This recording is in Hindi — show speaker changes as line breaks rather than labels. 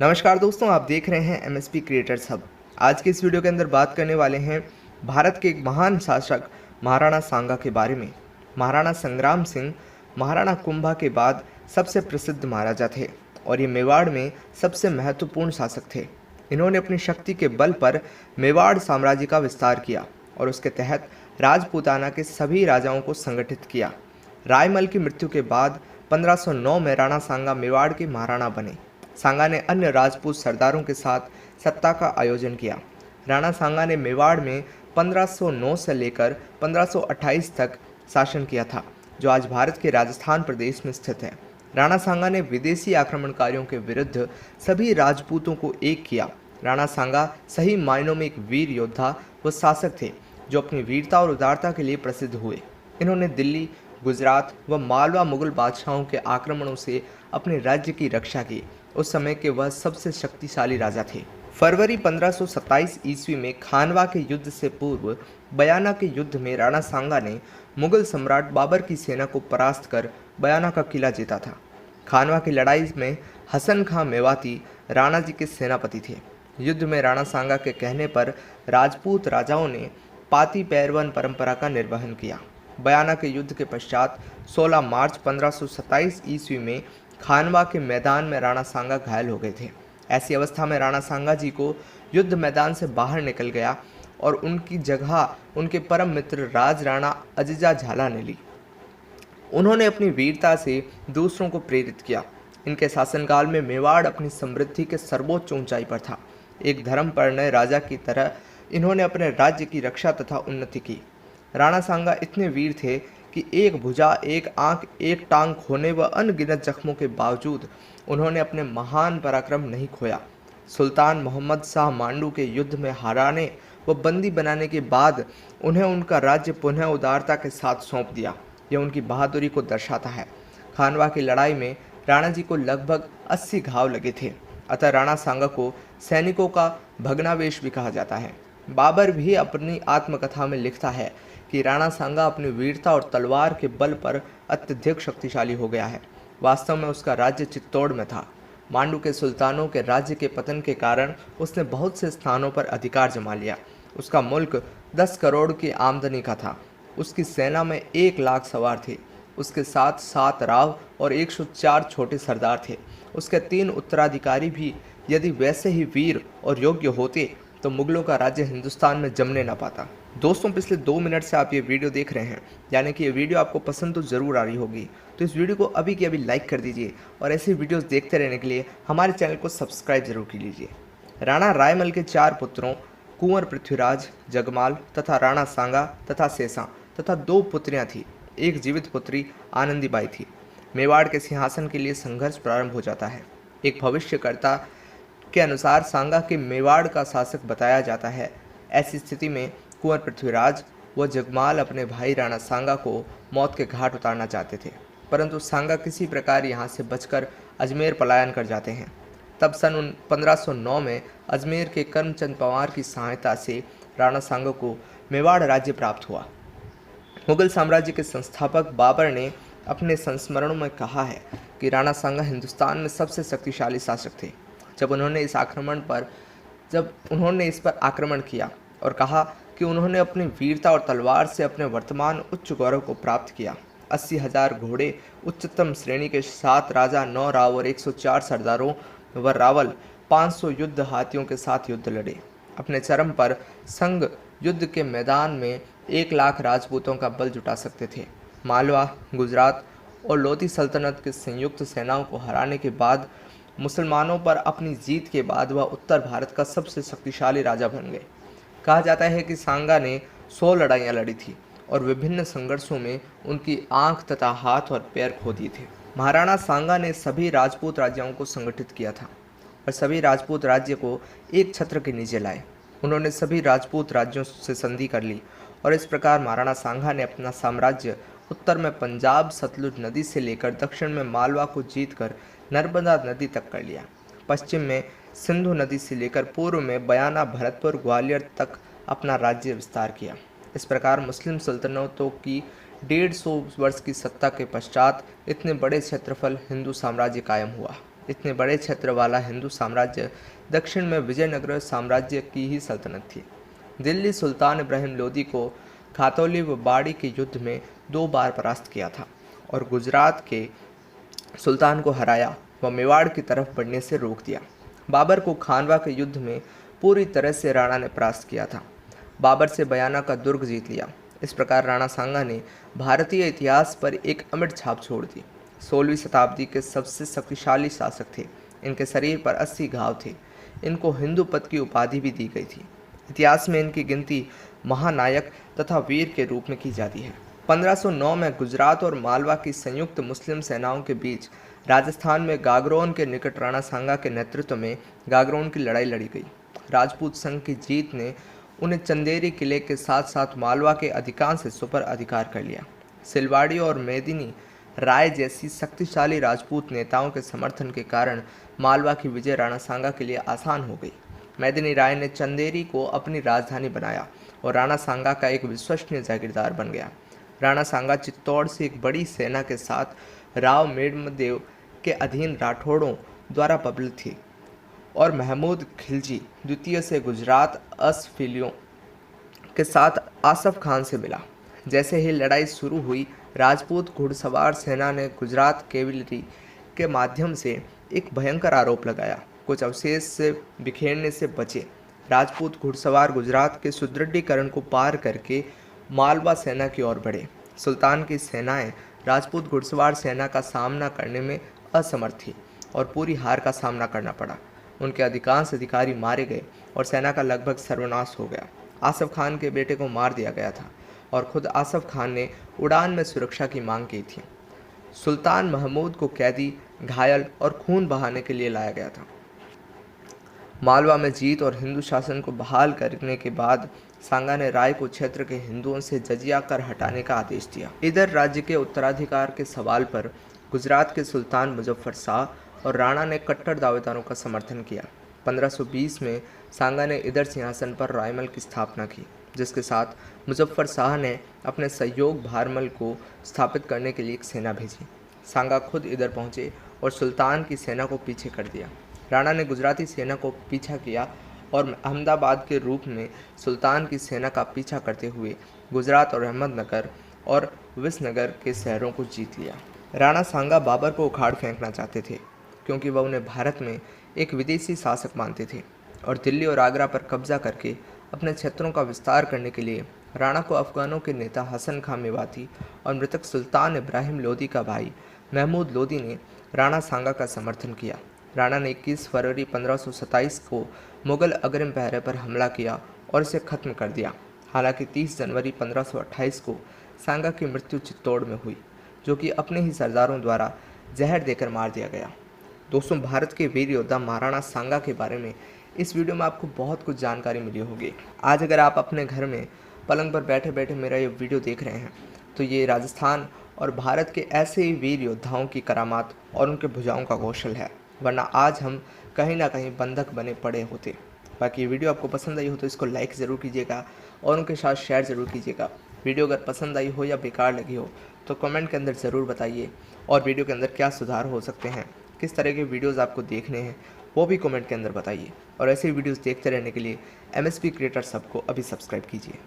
नमस्कार दोस्तों, आप देख रहे हैं एमएसपी क्रिएटर्स हब। आज के इस वीडियो के अंदर बात करने वाले हैं भारत के एक महान शासक महाराणा सांगा के बारे में। महाराणा संग्राम सिंह महाराणा कुंभा के बाद सबसे प्रसिद्ध महाराजा थे और ये मेवाड़ में सबसे महत्वपूर्ण शासक थे। इन्होंने अपनी शक्ति के बल पर मेवाड़ साम्राज्य का विस्तार किया और उसके तहत राजपूताना के सभी राजाओं को संगठित किया। रायमल की मृत्यु के बाद 1509 में राणा सांगा मेवाड़ के महाराणा बने। सांगा ने अन्य राजपूत सरदारों के साथ सत्ता का आयोजन किया। राणा सांगा ने मेवाड़ में 1509 से लेकर 1528 तक शासन किया था, जो आज भारत के राजस्थान प्रदेश में स्थित है। राणा सांगा ने विदेशी आक्रमणकारियों के विरुद्ध सभी राजपूतों को एक किया। राणा सांगा सही मायनों में एक वीर योद्धा व शासक थे, जो अपनी वीरता और उदारता के लिए प्रसिद्ध हुए। इन्होंने दिल्ली, गुजरात व मालवा मुगल बादशाहों के आक्रमणों से अपने राज्य की रक्षा की। उस समय के वह सबसे शक्तिशाली राजा थे। फरवरी 1527 ईस्वी में खानवा के युद्ध से पूर्व बयाना के युद्ध में राणा सांगा ने मुगल सम्राट बाबर की सेना को परास्त कर बयाना का किला जीता था। खानवा की लड़ाई में हसन खां मेवाती राणा जी के सेनापति थे। युद्ध में राणा सांगा के कहने पर राजपूत राजाओं ने पाती पैरवन परंपरा का निर्वहन किया। बयाना के युद्ध के पश्चात 16 मार्च 1527 ईस्वी में खानवा के मैदान में राणा सांगा घायल हो गए थे। ऐसी अवस्था में राणा सांगा जी को युद्ध मैदान से बाहर निकल गया और उनकी जगह उनके परम मित्र राज राणा अजिजा झाला ने ली। उन्होंने अपनी वीरता से दूसरों को प्रेरित किया। इनके शासनकाल में मेवाड़ अपनी समृद्धि के सर्वोच्च ऊंचाई पर था। एक धर्मपरायण राजा की तरह इन्होंने अपने राज्य की रक्षा तथा उन्नति की। राणा सांगा इतने वीर थे कि एक भुजा, एक आंख, एक टांग खोने व अनगिनत जख्मों के बावजूद उन्होंने अपने महान पराक्रम नहीं खोया। सुल्तान मोहम्मद शाह मांडू के युद्ध में हराने व बंदी बनाने के बाद उन्हें उनका राज्य पुनः उदारता के साथ सौंप दिया। यह उनकी बहादुरी को दर्शाता है। खानवा की लड़ाई में राणा जी को लगभग 80 घाव लगे थे, अतः राणा सांगा को सैनिकों का भग्नावेश भी कहा जाता है। बाबर भी अपनी आत्मकथा में लिखता है कि राणा सांगा अपनी वीरता और तलवार के बल पर अत्यधिक शक्तिशाली हो गया है। वास्तव में उसका राज्य चित्तौड़ में था। मांडू के सुल्तानों के राज्य के पतन के कारण उसने बहुत से स्थानों पर अधिकार जमा लिया। उसका मुल्क 10 करोड़ की आमदनी का था। उसकी सेना में 1 लाख सवार थे। उसके साथ 7 राव और 104 छोटे सरदार थे। उसके 3 उत्तराधिकारी भी यदि वैसे ही वीर और योग्य होते तो मुगलों का राज्य हिंदुस्तान में जमने न पाता। दोस्तों, पिछले 2 मिनट से आप ये वीडियो देख रहे हैं, यानी कि ये वीडियो आपको पसंद तो ज़रूर आ रही होगी। तो इस वीडियो को अभी के अभी लाइक कर दीजिए और ऐसी वीडियोस देखते रहने के लिए हमारे चैनल को सब्सक्राइब जरूर कर लीजिए। राणा रायमल के 4 पुत्रों कुंवर पृथ्वीराज, जगमाल तथा राणा सांगा तथा सेसा तथा 2 पुत्रियाँ थीं। एक जीवित पुत्री आनंदीबाई थी। मेवाड़ के सिंहासन के लिए संघर्ष प्रारंभ हो जाता है। एक भविष्यकर्ता के अनुसार सांगा के मेवाड़ का शासक बताया जाता है। ऐसी स्थिति में कुंवर पृथ्वीराज व जगमाल अपने भाई राणा सांगा को मौत के घाट उतारना चाहते थे, परंतु सांगा किसी प्रकार यहाँ से बचकर अजमेर पलायन कर जाते हैं। तब सन 1509 में अजमेर के करमचंद पंवार की सहायता से राणा सांगा को मेवाड़ राज्य प्राप्त हुआ। मुगल साम्राज्य के संस्थापक बाबर ने अपने संस्मरणों में कहा है कि राणा सांगा हिंदुस्तान में सबसे शक्तिशाली शासक थे। जब उन्होंने इस पर आक्रमण किया और कहा कि उन्होंने अपनी वीरता और तलवार से अपने वर्तमान उच्च गौरव को प्राप्त किया। 80,000 घोड़े, उच्चतम श्रेणी के 7 राजा, 9 राव और 104 सरदारों व रावल 500 युद्ध हाथियों के साथ युद्ध लड़े। अपने चरम पर संग युद्ध के मैदान में 1 लाख राजपूतों का बल जुटा सकते थे। मालवा, गुजरात और लोधी सल्तनत के संयुक्त सेनाओं को हराने के बाद मुसलमानों पर अपनी जीत के बाद वह उत्तर भारत का सबसे शक्तिशाली राजा बन गए। कहा जाता है कि सांगा ने 100 लड़ाइयाँ लड़ी थी और विभिन्न संघर्षों में उनकी आंख तथा हाथ और पैर खो दिए थे। महाराणा सांगा ने सभी राजपूत राज्यों को संगठित किया था और सभी राजपूत राज्य को एक छत्र के नीचे लाए। उन्होंने सभी राजपूत राज्यों से संधि कर ली और इस प्रकार महाराणा सांगा ने अपना साम्राज्य उत्तर में पंजाब सतलुज नदी से लेकर दक्षिण में मालवा को जीतकर नर्मदा नदी तक कर लिया। पश्चिम में सिंधु नदी से लेकर पूर्व में बयाना, भरतपुर, ग्वालियर तक अपना राज्य विस्तार किया। इस प्रकार मुस्लिम सल्तनतों की 150 वर्ष की सत्ता के पश्चात इतने बड़े क्षेत्रफल हिंदू साम्राज्य कायम हुआ। इतने बड़े क्षेत्र वाला हिंदू साम्राज्य दक्षिण में विजयनगर साम्राज्य की ही सल्तनत थी। दिल्ली सुल्तान इब्राहिम लोदी को खातौली व बाड़ी के युद्ध में 2 बार परास्त किया था और गुजरात के सुल्तान को हराया व मेवाड़ की तरफ बढ़ने से रोक दिया। बाबर को खानवा के युद्ध में पूरी तरह से राणा ने परास्त किया था। बाबर से बयाना का दुर्ग जीत लिया। इस प्रकार राणा सांगा ने भारतीय इतिहास पर एक अमिट छाप छोड़ दी। 16वीं शताब्दी के सबसे शक्तिशाली शासक थे। इनके शरीर पर 80 घाव थे। इनको हिंदू पद की उपाधि भी दी गई थी। इतिहास में इनकी गिनती महानायक तथा वीर के रूप में की जाती है। 1509 में गुजरात और मालवा की संयुक्त मुस्लिम सेनाओं के बीच राजस्थान में गागरोन के निकट राणा सांगा के नेतृत्व में गागरोन की लड़ाई लड़ी गई। राजपूत संघ की जीत ने उन्हें चंदेरी किले के साथ साथ मालवा के अधिकांश हिस्सों पर अधिकार कर लिया। सिलवाड़ी और मेदिनी राय जैसी शक्तिशाली राजपूत नेताओं के समर्थन के कारण मालवा की विजय राणा सांगा के लिए आसान हो गई। मेदिनी राय ने चंदेरी को अपनी राजधानी बनाया और राणा सांगा का एक विश्वसनीय जागीरदार बन गया। राणा सांगा चित्तौड़ से एक बड़ी सेना के साथ राव मेड़मदेव के अधीन राठौड़ों द्वारा प्रबलित थी और महमूद खिलजी द्वितीय से गुजरात असफिलियों के साथ आसफ खान से मिला। जैसे ही लड़ाई शुरू हुई, राजपूत घुड़सवार सेना ने गुजरात कैवलरी के माध्यम से एक भयंकर आरोप लगाया। कुछ अवशेष से बिखेरने से बचे। राजपूत घुड़सवार गुजरात के सुदृढ़ीकरण को पार करके मालवा सेना की ओर बढ़े। सुल्तान की सेनाएं राजपूत घुड़सवार सेना का सामना करने में असमर्थ थी और पूरी हार का सामना करना पड़ा। उनके अधिकांश अधिकारी मारे गए और सेना का लगभग सर्वनाश हो गया। आसफ खान के बेटे को मार दिया गया था और खुद आसफ खान ने उड़ान में सुरक्षा की मांग की थी। सुल्तान महमूद को कैदी, घायल और खून बहाने के लिए लाया गया था। मालवा में जीत और हिंदू शासन को बहाल करने के बाद सांगा ने रायपुर क्षेत्र के हिंदुओं से जजिया कर हटाने का आदेश दिया। इधर राज्य के उत्तराधिकार के सवाल पर गुजरात के सुल्तान मुजफ्फर शाह और राणा ने कट्टर दावेदारों का समर्थन किया। 1520 में सांगा ने इधर सिंहासन पर रायमल की स्थापना की, जिसके साथ मुजफ्फर शाह ने अपने सहयोग भारमल को स्थापित करने के लिए एक सेना भेजी। सांगा खुद इधर पहुंचे और सुल्तान की सेना को पीछे कर दिया। राणा ने गुजराती सेना को पीछा किया और अहमदाबाद के रूप में सुल्तान की सेना का पीछा करते हुए गुजरात और अहमदनगर और विसनगर के शहरों को जीत लिया। राणा सांगा बाबर को उखाड़ फेंकना चाहते थे, क्योंकि वह उन्हें भारत में एक विदेशी शासक मानते थे और दिल्ली और आगरा पर कब्जा करके अपने क्षेत्रों का विस्तार करने के लिए राणा को अफगानों के नेता हसन खां मेवाती और मृतक सुल्तान इब्राहिम लोदी का भाई महमूद लोदी ने राणा सांगा का समर्थन किया। राणा ने 21 फरवरी 1527 को मुगल अग्रिम पहरे पर हमला किया और इसे खत्म कर दिया। हालांकि 30 जनवरी 1528 को सांगा की मृत्यु चित्तौड़ में हुई, जो कि अपने ही सरदारों द्वारा जहर देकर मार दिया गया। दोस्तों, भारत के वीर योद्धा महाराणा सांगा के बारे में इस वीडियो में आपको बहुत कुछ जानकारी मिली होगी। आज अगर आप अपने घर में पलंग पर बैठे बैठे मेरा ये वीडियो देख रहे हैं, तो ये राजस्थान और भारत के ऐसे ही वीर योद्धाओं की करामात और उनके भुजाओं का कौशल है, वरना आज हम कहीं ना कहीं बंधक बने पड़े होते। बाकी वीडियो आपको पसंद आई हो तो इसको लाइक ज़रूर कीजिएगा और उनके साथ शेयर ज़रूर कीजिएगा। वीडियो अगर पसंद आई हो या बेकार लगी हो तो कमेंट के अंदर ज़रूर बताइए, और वीडियो के अंदर क्या सुधार हो सकते हैं, किस तरह के वीडियोज़ आपको देखने हैं वो भी कमेंट के अंदर बताइए। और ऐसे वीडियोज़ देखते रहने के लिए MSP क्रिएटर्स हब को अभी सब्सक्राइब कीजिए।